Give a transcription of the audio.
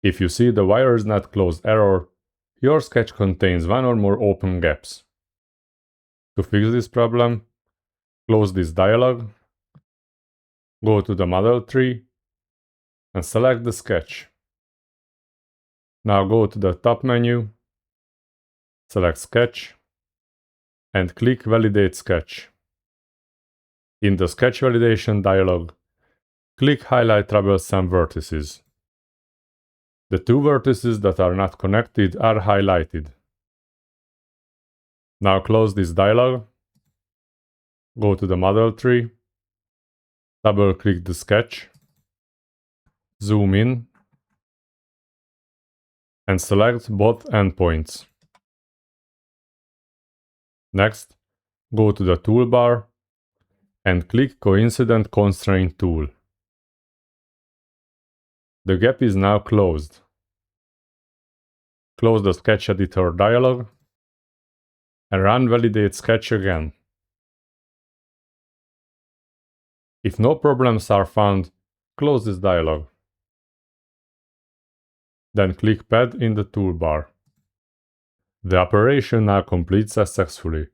If you see the wire is not closed error, your sketch contains one or more open gaps. To fix this problem, close this dialog, go to the model tree, and select the sketch. Now go to the top menu, select Sketch, and click Validate Sketch. In the Sketch Validation dialog, click Highlight Troublesome Vertices. The two vertices that are not connected are highlighted. Now close this dialog, go to the model tree, double-click the sketch, zoom in, and select both endpoints. Next, go to the toolbar and click Coincident Constraint tool. The gap is now closed. Close the Sketch Editor dialog and run Validate Sketch again. If no problems are found, close this dialog. Then click Pad in the toolbar. The operation now completes successfully.